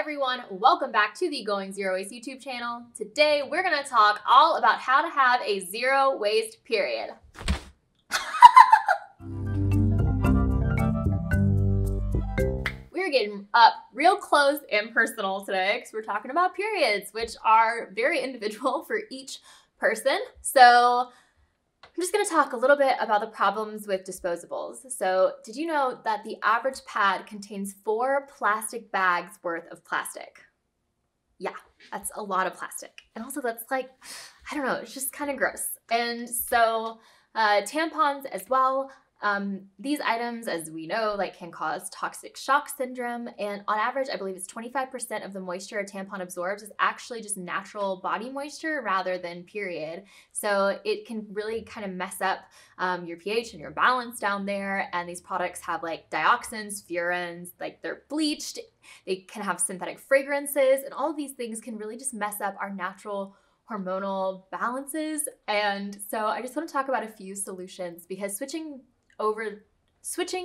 everyone, welcome back to the Going Zero Waste YouTube channel. Today we're going to talk all about how to have a zero waste period. We're getting up real close and personal today because we're talking about periods, which are very individual for each person. So I'm just going to talk a little bit about the problems with disposables. So did you know that the average pad contains 4 plastic bags worth of plastic? Yeah, that's a lot of plastic. And also that's like, I don't know, it's just kind of gross. And so tampons as well. These items, as we know, can cause toxic shock syndrome. And on average, I believe it's 25% of the moisture a tampon absorbs is actually just natural body moisture rather than period. So it can really kind of mess up your pH and your balance down there. And these products have dioxins, furans, they're bleached. They can have synthetic fragrances, and all of these things can really just mess up our natural hormonal balances. And so I just want to talk about a few solutions, because switching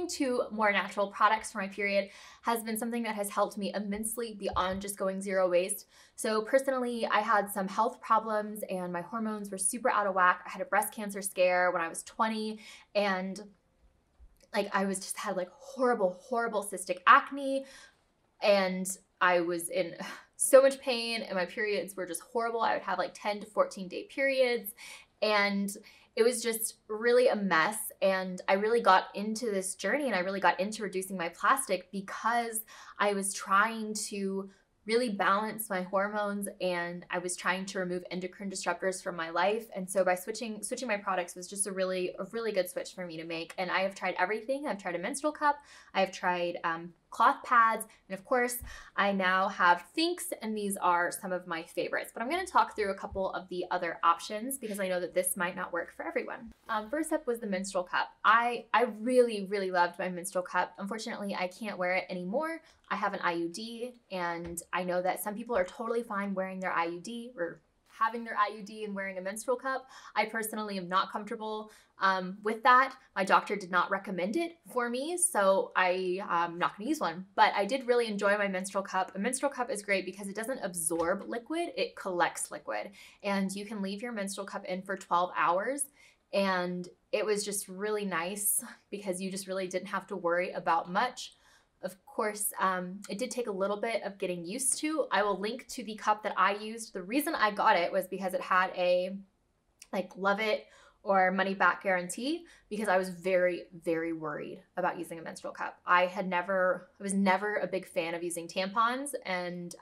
to more natural products for my period has been something that has helped me immensely beyond just going zero waste. So personally, I had some health problems and my hormones were super out of whack. I had a breast cancer scare when I was 20, and I had horrible cystic acne, and I was in so much pain, and my periods were just horrible. I would have 10 to 14 day periods, and it was just really a mess. And I really got into this journey, and I really got into reducing my plastic because I was trying to really balance my hormones, and I was trying to remove endocrine disruptors from my life. And so by switching my products was just a really good switch for me to make. And I have tried everything. I've tried a menstrual cup, I've tried cloth pads, and of course I now have Thinx, and these are some of my favorites. But I'm going to talk through a couple of the other options because I know that this might not work for everyone. First up was the menstrual cup. I really loved my menstrual cup. Unfortunately, I can't wear it anymore. I have an IUD, and I know that some people are totally fine wearing their IUD or having their IUD and wearing a menstrual cup. I personally am not comfortable with that. My doctor did not recommend it for me, so I'm not going to use one. But I did really enjoy my menstrual cup. A menstrual cup is great because it doesn't absorb liquid, it collects liquid. And you can leave your menstrual cup in for 12 hours. And it was just really nice because you just really didn't have to worry about much. Of course, it did take a little bit of getting used to. I will link to the cup that I used. The reason I got it was because it had a love it or money back guarantee, because I was very worried about using a menstrual cup. I was never a big fan of using tampons, and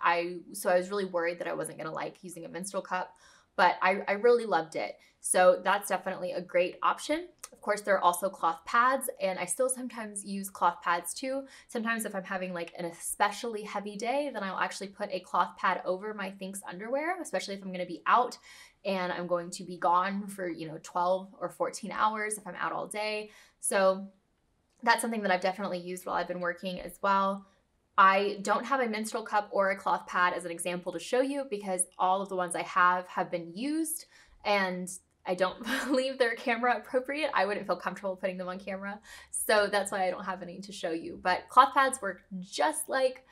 so I was really worried that I wasn't gonna like using a menstrual cup, but I really loved it. So that's definitely a great option. Of course, there are also cloth pads, and I still sometimes use cloth pads too. Sometimes if I'm having an especially heavy day, then I'll actually put a cloth pad over my Thinx underwear, especially if I'm gonna be out and I'm going to be gone for 12 or 14 hours if I'm out all day. So that's something that I've definitely used while I've been working as well. I don't have a menstrual cup or a cloth pad as an example to show you because all of the ones I have been used, and I don't believe they're camera appropriate. I wouldn't feel comfortable putting them on camera. So that's why I don't have any to show you. But cloth pads work just like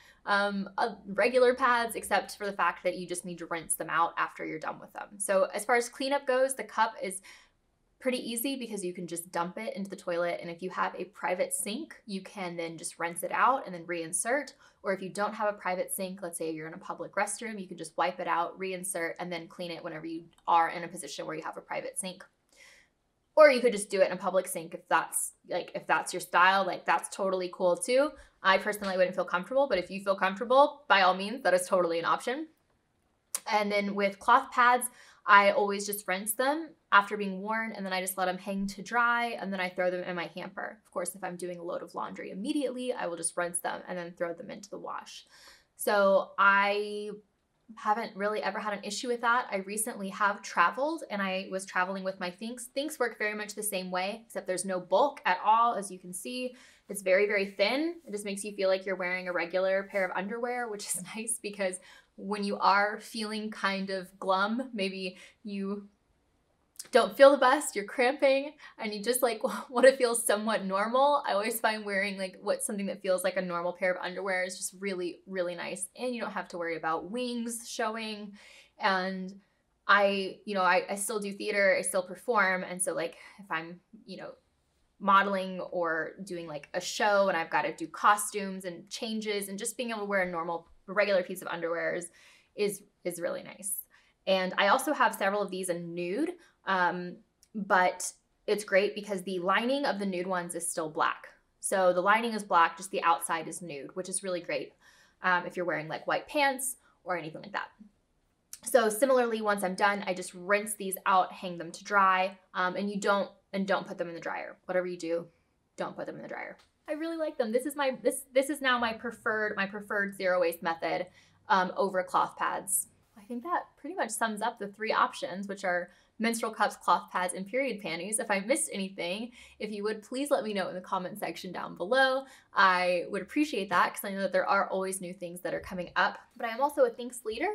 regular pads, except for the fact that you just need to rinse them out after you're done with them. So as far as cleanup goes, the cup is pretty easy because you can just dump it into the toilet, and if you have a private sink, you can then just rinse it out and then reinsert. Or if you don't have a private sink, let's say you're in a public restroom, you can just wipe it out, reinsert, and then clean it whenever you are in a position where you have a private sink. Or you could just do it in a public sink if that's your style. That's totally cool too. I personally wouldn't feel comfortable, but if you feel comfortable, by all means, that is totally an option. And then with cloth pads, I always just rinse them after being worn, and then I just let them hang to dry, and then I throw them in my hamper. Of course, if I'm doing a load of laundry immediately, I will just rinse them and then throw them into the wash. So I haven't really ever had an issue with that. I recently have traveled, and I was traveling with my Thinx. Thinx work very much the same way, except there's no bulk at all. As you can see, it's very thin. It just makes you feel like you're wearing a regular pair of underwear, which is nice because when you are feeling kind of glum, maybe you don't feel the best, you're cramping, and you just like want to feel somewhat normal, I always find wearing like something that feels like a normal pair of underwear is just really, really nice. And you don't have to worry about wings showing. And I still do theater, I still perform. And so like if I'm, modeling or doing like a show and I've got to do costumes and changes, and just being able to wear a regular piece of underwear is really nice. And I also have several of these in nude, but it's great because the lining of the nude ones is still black. So the lining is black, just the outside is nude, which is really great if you're wearing like white pants or anything like that. So similarly, once I'm done, I just rinse these out, hang them to dry, and don't put them in the dryer. Whatever you do, don't put them in the dryer. I really like them. This is now my preferred zero waste method over cloth pads. I think that pretty much sums up the 3 options, which are menstrual cups, cloth pads, and period panties. If I missed anything, if you would, please let me know in the comment section down below. I would appreciate that because I know that there are always new things that are coming up. But I am also a Thinx leader,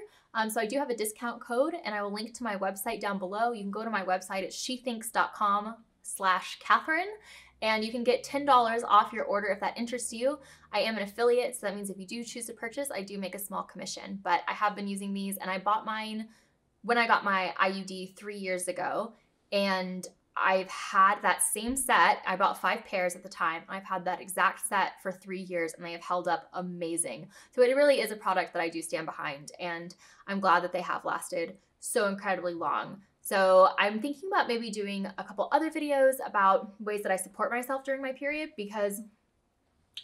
so I do have a discount code, and I will link to my website down below. You can go to my website at shethinks.com/Catherine, and you can get $10 off your order if that interests you. I am an affiliate, so that means if you do choose to purchase, I do make a small commission. But I have been using these, and I bought mine when I got my IUD 3 years ago, and I've had that same set. I bought 5 pairs at the time. I've had that exact set for 3 years, and they have held up amazing. So it really is a product that I do stand behind, and I'm glad that they have lasted so incredibly long. So I'm thinking about maybe doing a couple other videos about ways that I support myself during my period, because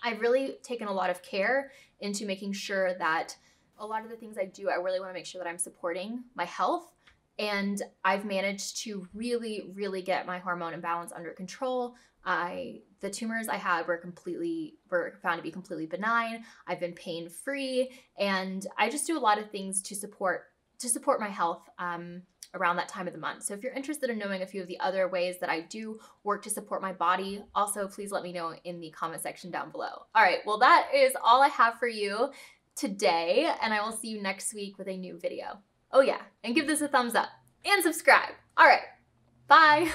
I've really taken a lot of care into making sure that a lot of the things I do, I really want to make sure that I'm supporting my health. And I've managed to really, really get my hormone imbalance under control. The tumors I had were found to be completely benign. I've been pain-free, and I just do a lot of things to support my health around that time of the month. So if you're interested in knowing a few of the other ways that I do work to support my body, also please let me know in the comment section down below. All right, well, that is all I have for you today, and I will see you next week with a new video. Oh yeah, and give this a thumbs up and subscribe. All right, bye.